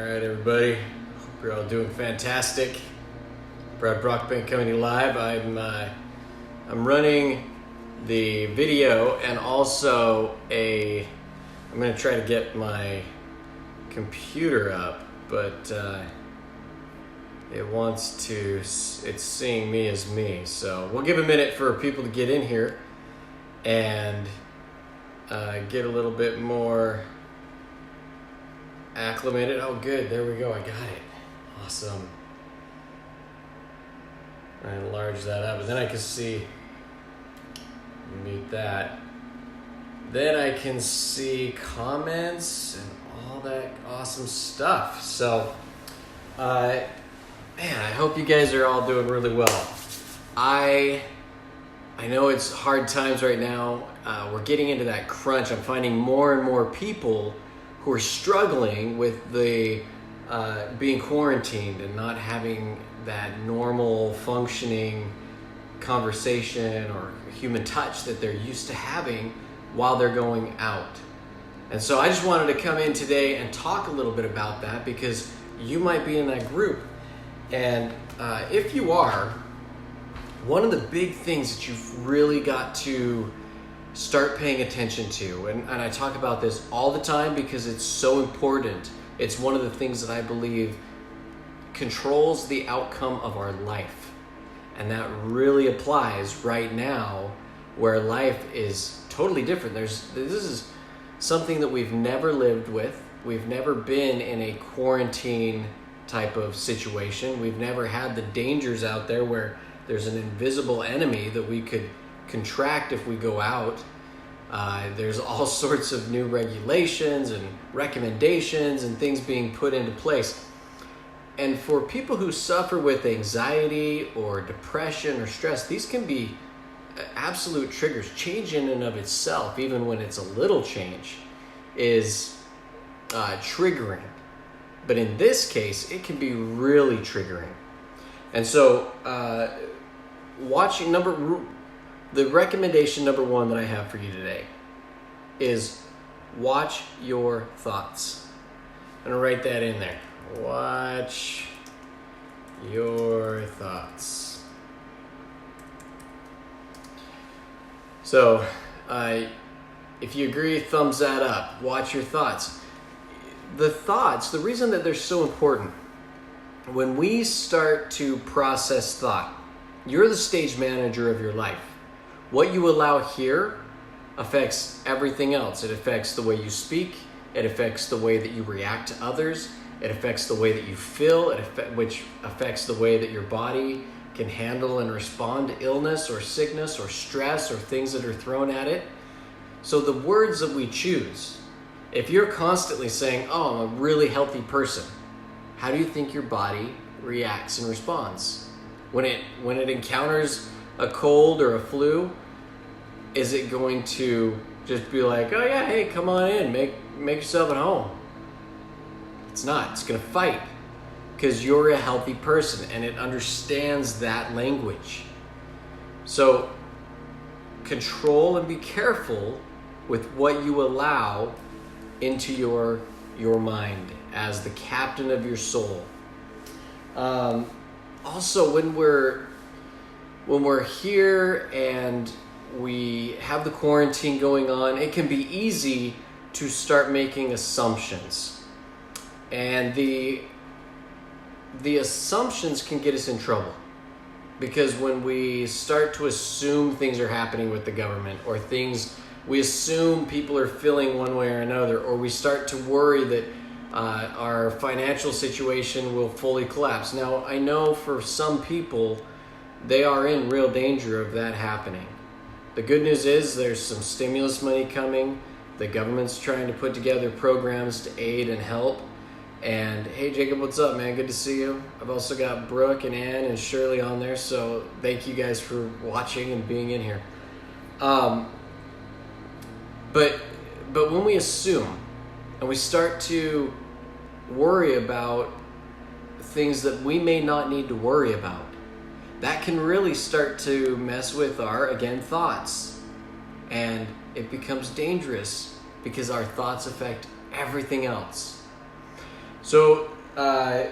Alright everybody, hope you're all doing fantastic. Brad Brockbank coming to you live. I'm running the video and also I'm going to try to get my computer up, but it's seeing me as me. So we'll give a minute for people to get in here and get a little bit more acclimated. Oh good, there we go, I got it. Awesome. I enlarge that up and then I can see, mute that. Then I can see comments and all that awesome stuff. So, man, I hope you guys are all doing really well. I know it's hard times right now. We're getting into that crunch. I'm finding more and more people who are struggling with the being quarantined and not having that normal functioning conversation or human touch that they're used to having while they're going out. And so I just wanted to come in today and talk a little bit about that because you might be in that group. And if you are, one of the big things that you've really got to start paying attention to, and I talk about this all the time because it's so important. It's one of the things that I believe controls the outcome of our life. And that really applies right now where life is totally different. This is something that we've never lived with. We've never been in a quarantine type of situation. We've never had the dangers out there where there's an invisible enemy that we could contract if we go out. There's all sorts of new regulations and recommendations and things being put into place. And for people who suffer with anxiety or depression or stress, these can be absolute triggers. Change in and of itself, even when it's a little change, is triggering. But in this case, it can be really triggering. And so the recommendation number one that I have for you today is watch your thoughts. I'm going to write that in there. Watch your thoughts. So, if you agree, thumbs that up. Watch your thoughts. The reason that they're so important, when we start to process thought, you're the stage manager of your life. What you allow here affects everything else. It affects the way you speak. It affects the way that you react to others. It affects the way that you feel, which affects the way that your body can handle and respond to illness or sickness or stress or things that are thrown at it. So the words that we choose, if you're constantly saying, oh, I'm a really healthy person, how do you think your body reacts and responds? When it encounters a cold or a flu, is it going to just be like, oh yeah, hey, come on in, make yourself at home? It's not. It's going to fight because you're a healthy person and it understands that language. So control and be careful with what you allow into your mind as the captain of your soul. Also, when we're here and we have the quarantine going on, it can be easy to start making assumptions. And the assumptions can get us in trouble because when we start to assume things are happening with the government or we assume people are feeling one way or another, or we start to worry that our financial situation will fully collapse. Now, I know for some people, they are in real danger of that happening. The good news is there's some stimulus money coming. The government's trying to put together programs to aid and help. And hey, Jacob, what's up, man? Good to see you. I've also got Brooke and Ann and Shirley on there, so thank you guys for watching and being in here. But when we assume and we start to worry about things that we may not need to worry about, that can really start to mess with our, again, thoughts. And it becomes dangerous because our thoughts affect everything else. So my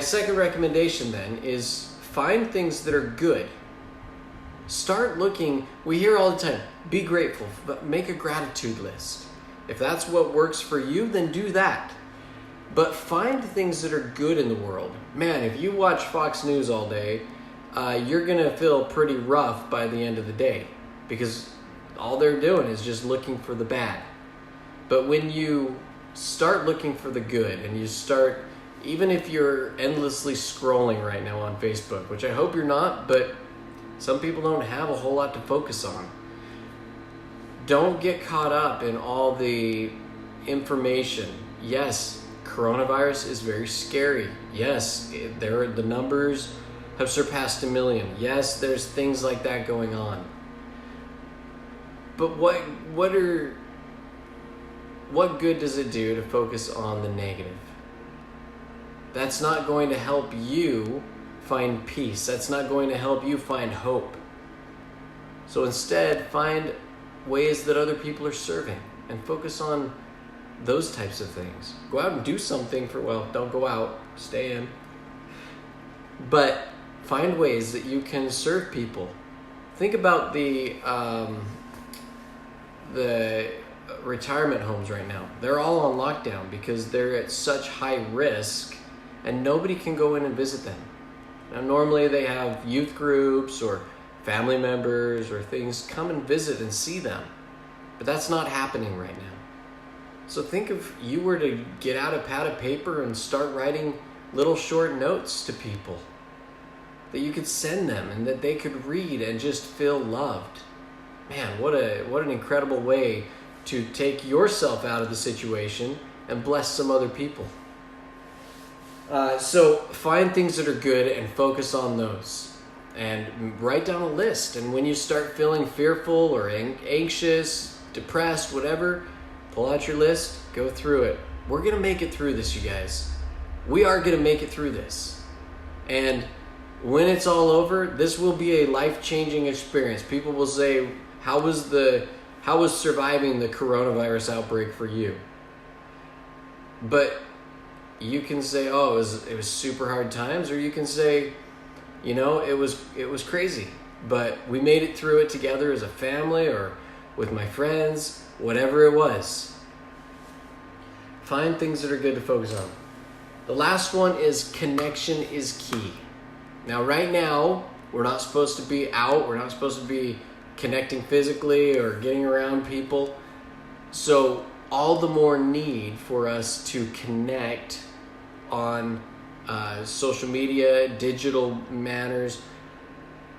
second recommendation then is find things that are good. Start looking. We hear all the time, be grateful, but make a gratitude list. If that's what works for you, then do that. But find things that are good in the world. Man, if you watch Fox News all day, you're going to feel pretty rough by the end of the day because all they're doing is just looking for the bad. But when you start looking for the good and you start, even if you're endlessly scrolling right now on Facebook, which I hope you're not, but some people don't have a whole lot to focus on. Don't get caught up in all the information. Yes, coronavirus is very scary. Yes, the numbers have surpassed 1 million. Yes, there's things like that going on. But what good does it do to focus on the negative? That's not going to help you find peace. That's not going to help you find hope. So instead, find ways that other people are serving and focus on those types of things. Go out and do something don't go out, stay in. But find ways that you can serve people. Think about the retirement homes right now. They're all on lockdown because they're at such high risk and nobody can go in and visit them. Now, normally they have youth groups or family members or things come and visit and see them, but that's not happening right now. So think if you were to get out a pad of paper and start writing little short notes to people that you could send them and that they could read and just feel loved. Man, what an incredible way to take yourself out of the situation and bless some other people. So find things that are good and focus on those. And write down a list. And when you start feeling fearful or anxious, depressed, whatever, pull out your list, go through it. We're going to make it through this, you guys. We are going to make it through this. And when it's all over, this will be a life-changing experience. People will say, how was surviving the coronavirus outbreak for you? But you can say, oh, it was super hard times, or you can say, it was crazy, but we made it through it together as a family or with my friends, whatever it was. Find things that are good to focus on. The last one is connection is key. Now, right now, we're not supposed to be out. We're not supposed to be connecting physically or getting around people. So all the more need for us to connect on social media, digital manners.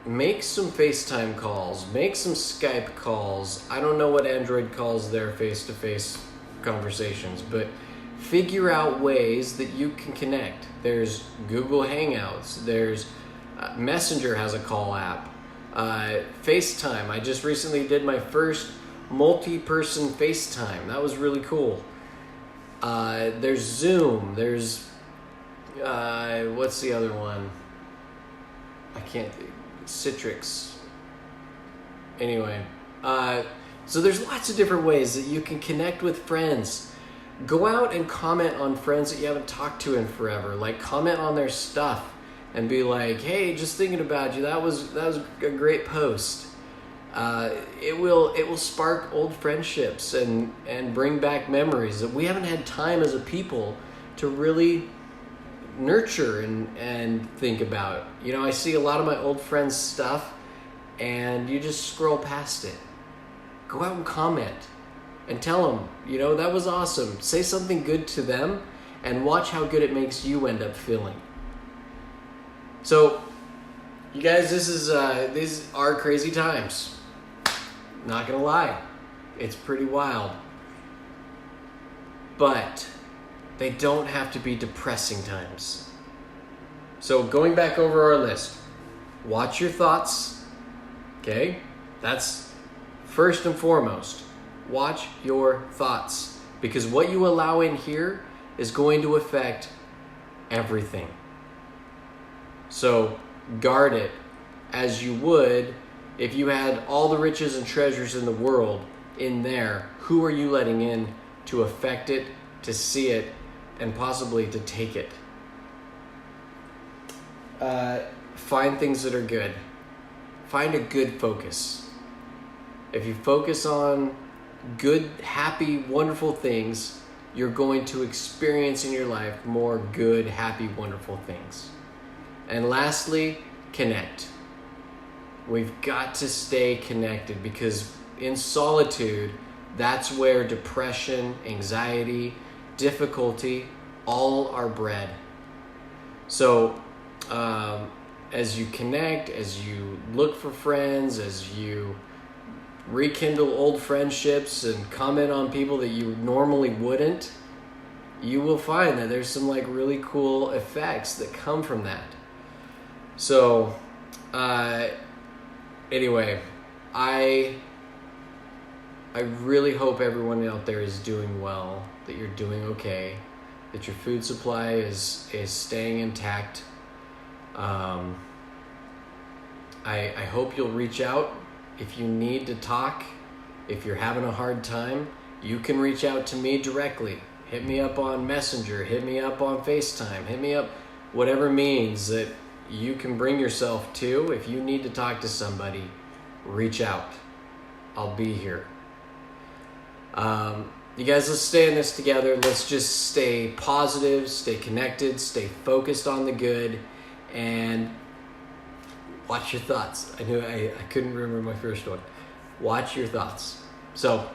Make some FaceTime calls. Make some Skype calls. I don't know what Android calls their face-to-face conversations, but figure out ways that you can connect. There's Google Hangouts. There's Messenger has a call app. FaceTime. I just recently did my first multi-person FaceTime. That was really cool. There's Zoom. There's what's the other one? I can't think. Citrix. Anyway, so there's lots of different ways that you can connect with friends. Go out and comment on friends that you haven't talked to in forever. Like, comment on their stuff and be like, hey, just thinking about you. That was a great post. It will spark old friendships and bring back memories that we haven't had time as a people to really nurture and think about. I see a lot of my old friends' stuff and you just scroll past it. Go out and comment and tell them, that was awesome. Say something good to them and watch how good it makes you end up feeling. So, you guys, these are crazy times. Not gonna lie, it's pretty wild. But they don't have to be depressing times. So going back over our list, watch your thoughts, okay? That's first and foremost. Watch your thoughts, because what you allow in here is going to affect everything. So guard it as you would if you had all the riches and treasures in the world in there. Who are you letting in to affect it, to see it, and possibly to take it. Find things that are good. Find a good focus. If you focus on good, happy, wonderful things, you're going to experience in your life more good, happy, wonderful things. And lastly, connect. We've got to stay connected, because in solitude, that's where depression, anxiety, difficulty, all are bred. So as you connect, as you look for friends, as you rekindle old friendships and comment on people that you normally wouldn't, you will find that there's some like really cool effects that come from that. So anyway, I really hope everyone out there is doing well, that you're doing okay, that your food supply is staying intact. I hope you'll reach out if you need to talk. If you're having a hard time, you can reach out to me directly. Hit me up on Messenger, hit me up on FaceTime, hit me up, whatever means that you can bring yourself to. If you need to talk to somebody, reach out. I'll be here. You guys, let's stay in this together. Let's just stay positive, stay connected, stay focused on the good, and watch your thoughts. I knew I couldn't remember my first one. Watch your thoughts. So,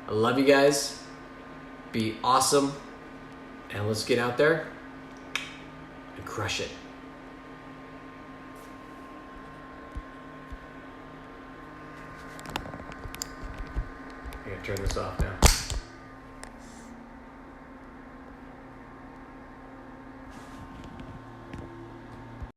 I love you guys. Be awesome. And let's get out there and crush it. I'm going to turn this off now.